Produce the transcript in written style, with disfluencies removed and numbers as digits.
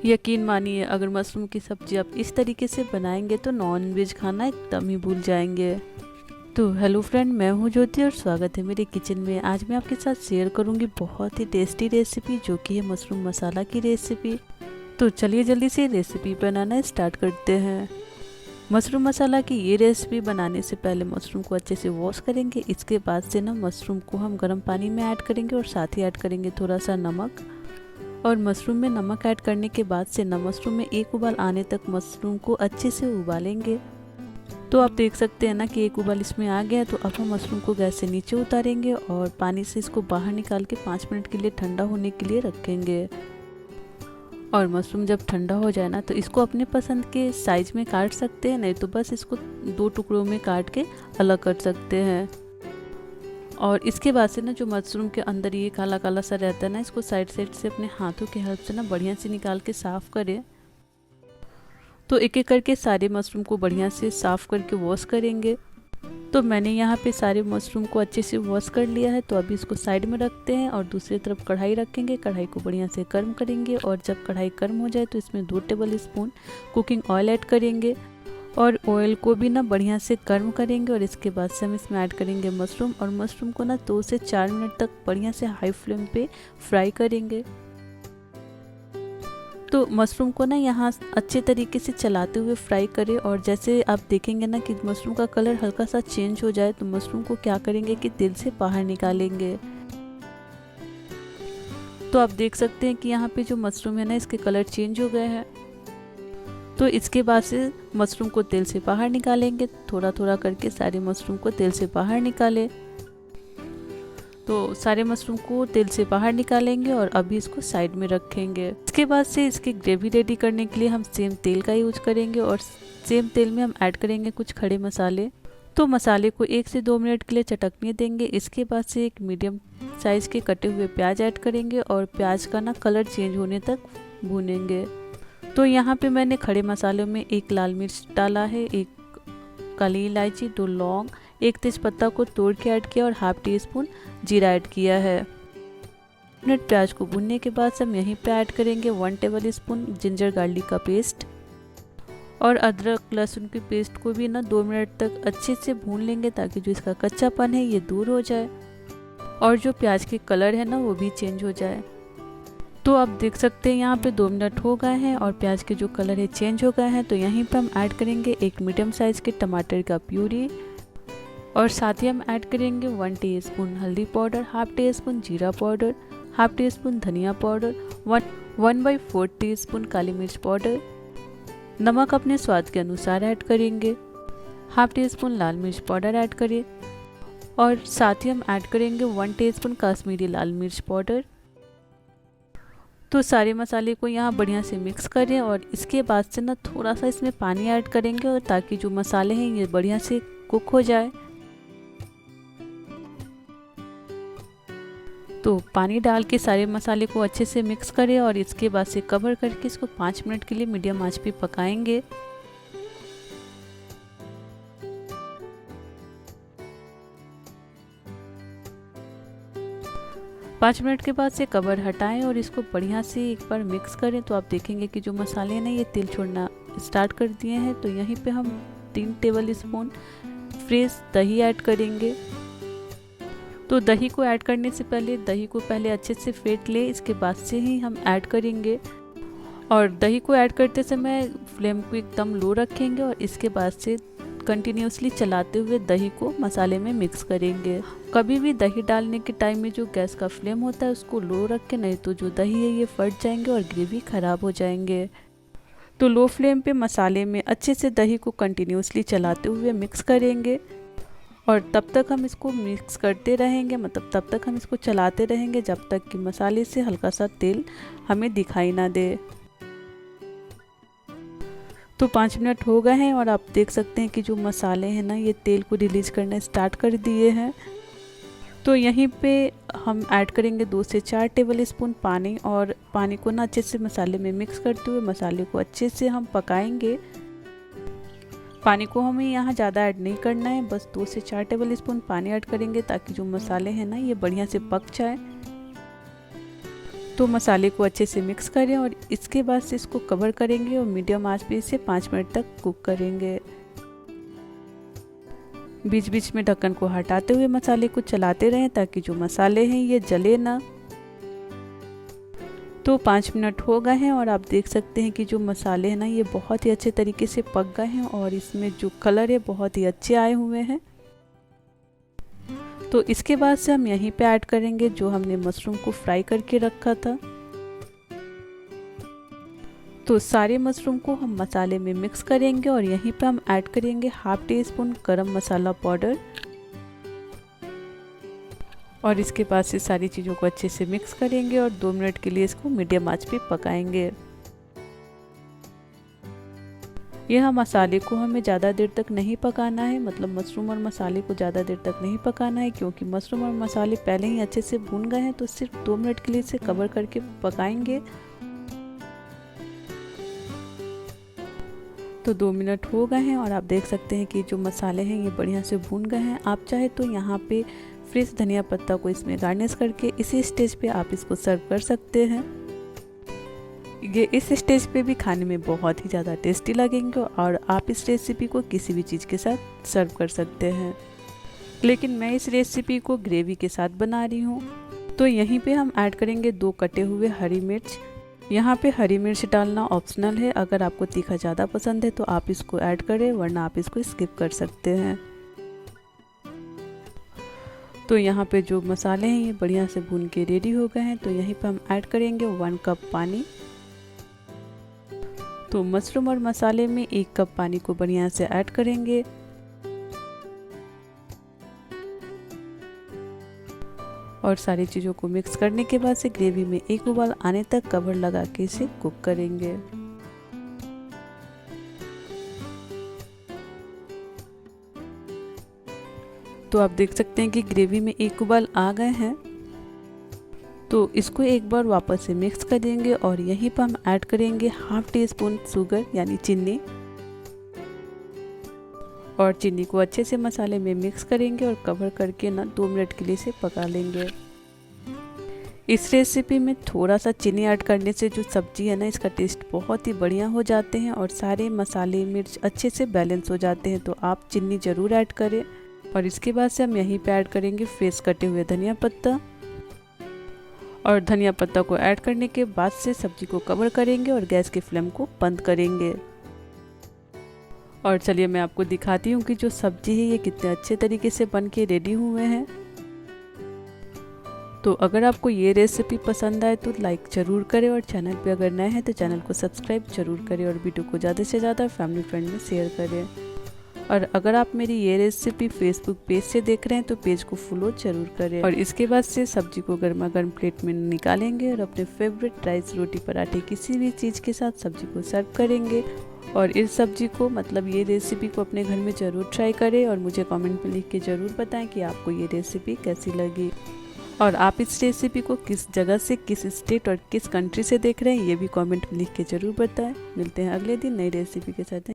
यकीन मानिए, अगर मशरूम की सब्जी आप इस तरीके से बनाएंगे तो नॉन वेज खाना एकदम ही भूल जाएंगे। तो हेलो फ्रेंड, मैं हूं ज्योति और स्वागत है मेरे किचन में। आज मैं आपके साथ शेयर करूंगी बहुत ही टेस्टी रेसिपी, जो कि है मशरूम मसाला की रेसिपी। तो चलिए जल्दी से रेसिपी बनाना स्टार्ट करते हैं। मशरूम मसाला की ये रेसिपी बनाने से पहले मशरूम को अच्छे से वॉश करेंगे। इसके बाद से ना मशरूम को हम गर्म पानी में ऐड करेंगे और साथ ही ऐड करेंगे थोड़ा सा नमक। और मशरूम में नमक ऐड करने के बाद से ना मशरूम में एक उबाल आने तक मशरूम को अच्छे से उबालेंगे। तो आप देख सकते हैं ना कि एक उबाल इसमें आ गया। तो अब हम मशरूम को गैस से नीचे उतारेंगे और पानी से इसको बाहर निकाल के 5 मिनट के लिए ठंडा होने के लिए रखेंगे। और मशरूम जब ठंडा हो जाए ना तो इसको अपने पसंद के साइज में काट सकते हैं, नहीं तो बस इसको 2 टुकड़ों में काट के अलग कर सकते हैं। और इसके बाद से ना जो मशरूम के अंदर ये काला काला सा रहता है ना, इसको साइड साइड से अपने हाथों की हेल्प से ना बढ़िया से निकाल के साफ़ करें। तो एक एक करके सारे मशरूम को बढ़िया से साफ़ करके वॉश करेंगे। तो मैंने यहाँ पे सारे मशरूम को अच्छे से वॉश कर लिया है। तो अभी इसको साइड में रखते हैं और दूसरी तरफ कढ़ाई रखेंगे। कढ़ाई को बढ़िया से गर्म करेंगे और जब कढ़ाई गर्म हो जाए तो इसमें 2 table spoon cooking oil add करेंगे। और ऑयल को भी ना बढ़िया से गर्म करेंगे और इसके बाद से हम इसमें ऐड करेंगे मशरूम। और मशरूम को ना 2 से 4 मिनट तक बढ़िया से हाई फ्लेम पे फ्राई करेंगे। तो मशरूम को ना यहाँ अच्छे तरीके से चलाते हुए फ्राई करें। और जैसे आप देखेंगे ना कि मशरूम का कलर हल्का सा चेंज हो जाए तो मशरूम को क्या करेंगे कि तेल से बाहर निकालेंगे। तो आप देख सकते हैं कि यहाँ पे जो मशरूम है ना, इसके कलर चेंज हो गए हैं। तो इसके बाद से मशरूम को तेल से बाहर निकालेंगे। थोड़ा थोड़ा करके सारे मशरूम को तेल से बाहर निकालें। तो सारे मशरूम को तेल से बाहर निकालेंगे और अभी इसको साइड में रखेंगे। इसके बाद से इसकी ग्रेवी रेडी करने के लिए हम सेम तेल का यूज करेंगे और सेम तेल में हम ऐड करेंगे कुछ खड़े मसाले। तो मसाले को 1 से 2 मिनट के लिए चटकने देंगे। इसके बाद से एक मीडियम साइज के कटे हुए प्याज ऐड करेंगे और प्याज का ना कलर चेंज होने तक भूनेंगे। तो यहाँ पे मैंने खड़े मसालों में 1 लाल मिर्च डाला है, 1 काली इलायची, 2 लौंग, 1 तेजपत्ता को तोड़ के ऐड किया और हाफ टी स्पून जीरा ऐड किया है। मिनट प्याज को भूनने के बाद हम यहीं पे ऐड करेंगे 1 टेबल स्पून जिंजर गार्लिक का पेस्ट। और अदरक लहसुन की पेस्ट को भी ना 2 मिनट तक अच्छे से भून लेंगे ताकि जो इसका कच्चापन है ये दूर हो जाए और जो प्याज के कलर है ना वो भी चेंज हो जाए। तो आप देख सकते हैं यहाँ पे 2 मिनट हो गए हैं और प्याज के जो कलर है चेंज हो गए हैं। तो यहीं पे हम ऐड करेंगे 1 मीडियम साइज के टमाटर का प्यूरी और साथ ही हम ऐड करेंगे 1 टीस्पून हल्दी पाउडर, हाफ टी स्पून जीरा पाउडर, हाफ टी स्पून धनिया पाउडर, 1/4 टीस्पून काली मिर्च पाउडर। नमक अपने स्वाद के अनुसार ऐड करेंगे। हाफ टी स्पून लाल मिर्च पाउडर ऐड करें और साथ ही हम ऐड करेंगे 1 टीस्पून कश्मीरी लाल मिर्च पाउडर। तो सारे मसाले को यहाँ बढ़िया से मिक्स करें और इसके बाद से ना थोड़ा सा इसमें पानी ऐड करेंगे और ताकि जो मसाले हैं ये बढ़िया से कुक हो जाए। तो पानी डाल के सारे मसाले को अच्छे से मिक्स करें और इसके बाद से कवर करके इसको 5 मिनट के लिए मीडियम आंच पे पकाएंगे। 5 मिनट के बाद से कवर हटाएं और इसको बढ़िया से एक बार मिक्स करें। तो आप देखेंगे कि जो मसाले हैं ना ये तेल छोड़ना स्टार्ट कर दिए हैं। तो यहीं पे हम 3 टेबल स्पून फ्रेश दही ऐड करेंगे। तो दही को ऐड करने से पहले दही को पहले अच्छे से फेंट लें, इसके बाद से ही हम ऐड करेंगे। और दही को ऐड करते समय फ्लेम को एकदम लो रखेंगे और इसके बाद से कंटिन्यूसली चलाते हुए दही को मसाले में मिक्स करेंगे। कभी भी दही डालने के टाइम में जो गैस का फ्लेम होता है उसको लो रख के, नहीं तो जो दही है ये फट जाएंगे और ग्रेवी खराब हो जाएंगे। तो लो फ्लेम पे मसाले में अच्छे से दही को कंटिन्यूसली चलाते हुए मिक्स करेंगे और तब तक हम इसको मिक्स करते रहेंगे, मतलब तब तक हम इसको चलाते रहेंगे जब तक कि मसाले से हल्का सा तेल हमें दिखाई ना दे। तो 5 मिनट हो गए हैं और आप देख सकते हैं कि जो मसाले हैं ना ये तेल को रिलीज करना स्टार्ट कर दिए हैं। तो यहीं पे हम ऐड करेंगे 2 से 4 टेबल स्पून पानी और पानी को ना अच्छे से मसाले में मिक्स करते हुए मसाले को अच्छे से हम पकाएंगे। पानी को हमें यहाँ ज़्यादा ऐड नहीं करना है, बस 2 से 4 टेबल स्पून पानी ऐड करेंगे ताकि जो मसाले हैं ना ये बढ़िया से पक जाए। तो मसाले को अच्छे से मिक्स करें और इसके बाद से इसको कवर करेंगे और मीडियम आंच पे इसे 5 मिनट तक कुक करेंगे। बीच बीच में ढक्कन को हटाते हुए मसाले को चलाते रहें ताकि जो मसाले हैं ये जले ना। तो 5 मिनट हो गए हैं और आप देख सकते हैं कि जो मसाले हैं ना ये बहुत ही अच्छे तरीके से पक गए हैं और इसमें जो कलर है बहुत ही अच्छे आए हुए हैं। तो इसके बाद से हम यहीं पे ऐड करेंगे जो हमने मशरूम को फ्राई करके रखा था। तो सारे मशरूम को हम मसाले में मिक्स करेंगे और यहीं पे हम ऐड करेंगे हाफ टी स्पून गरम मसाला पाउडर और इसके बाद से सारी चीज़ों को अच्छे से मिक्स करेंगे और 2 मिनट के लिए इसको मीडियम आंच पे पकाएंगे। यह मसाले को हमें ज़्यादा देर तक नहीं पकाना है, मतलब मशरूम और मसाले को ज़्यादा देर तक नहीं पकाना है क्योंकि मशरूम और मसाले पहले ही अच्छे से भून गए हैं। तो सिर्फ 2 मिनट के लिए इसे कवर करके पकाएंगे। तो 2 मिनट हो गए हैं और आप देख सकते हैं कि जो मसाले हैं ये बढ़िया से भून गए हैं। आप चाहे तो यहाँ पे फ्रेश धनिया पत्ता को इसमें गार्निश करके इसी स्टेज पे आप इसको सर्व कर सकते हैं। ये इस स्टेज पे भी खाने में बहुत ही ज़्यादा टेस्टी लगेंगे और आप इस रेसिपी को किसी भी चीज़ के साथ सर्व कर सकते हैं, लेकिन मैं इस रेसिपी को ग्रेवी के साथ बना रही हूँ। तो यहीं पे हम ऐड करेंगे 2 कटे हुए हरी मिर्च। यहाँ पे हरी मिर्च डालना ऑप्शनल है, अगर आपको तीखा ज़्यादा पसंद है तो आप इसको ऐड करें वरना आप इसको स्किप कर सकते हैं। तो यहाँ पे जो मसाले हैं ये बढ़िया से भून के रेडी हो गए हैं। तो यहीं पे हम ऐड करेंगे 1 कप पानी। तो मशरूम और मसाले में 1 कप पानी को बढ़िया से ऐड करेंगे और सारी चीज़ों को मिक्स करने के बाद से ग्रेवी में एक उबाल आने तक कवर लगा के इसे कुक करेंगे। तो आप देख सकते हैं कि ग्रेवी में एक उबाल आ गए हैं। तो इसको एक बार वापस से मिक्स कर देंगे और यहीं पर हम ऐड करेंगे हाफ टी स्पून शुगर यानी चीनी और चीनी को अच्छे से मसाले में मिक्स करेंगे और कवर करके ना 2 मिनट के लिए इसे पका लेंगे। इस रेसिपी में थोड़ा सा चीनी ऐड करने से जो सब्जी है ना इसका टेस्ट बहुत ही बढ़िया हो जाते हैं और सारे मसाले मिर्च अच्छे से बैलेंस हो जाते हैं। तो आप चीनी ज़रूर ऐड करें और इसके बाद से हम यहीं पे ऐड करेंगे फ्रेश कटे हुए धनिया पत्ता और धनिया पत्ता को ऐड करने के बाद से सब्जी को कवर करेंगे और गैस की फ्लेम को बंद करेंगे। और चलिए मैं आपको दिखाती हूँ कि जो सब्जी है ये कितने अच्छे तरीके से बन के रेडी हुए हैं। तो अगर आपको ये रेसिपी पसंद आए तो लाइक ज़रूर करें और चैनल पे अगर नए हैं तो चैनल को सब्सक्राइब जरूर करें और वीडियो को ज़्यादा से ज़्यादा फैमिली फ्रेंड में शेयर करें। और अगर आप मेरी ये रेसिपी फेसबुक पेज से देख रहे हैं तो पेज को फॉलो जरूर करें। और इसके बाद से सब्जी को गर्मा गर्म प्लेट में निकालेंगे और अपने फेवरेट राइस रोटी पराठे किसी भी चीज़ के साथ सब्जी को सर्व करेंगे। और इस सब्जी को मतलब ये रेसिपी को अपने घर में ज़रूर ट्राई करें और मुझे कमेंट में लिख के ज़रूर बताएं कि आपको ये रेसिपी कैसी लगी और आप इस रेसिपी को किस जगह से, किस स्टेट और किस कंट्री से देख रहे हैं ये भी कमेंट में लिख के ज़रूर बताएं। मिलते हैं अगले दिन नई रेसिपी के साथ।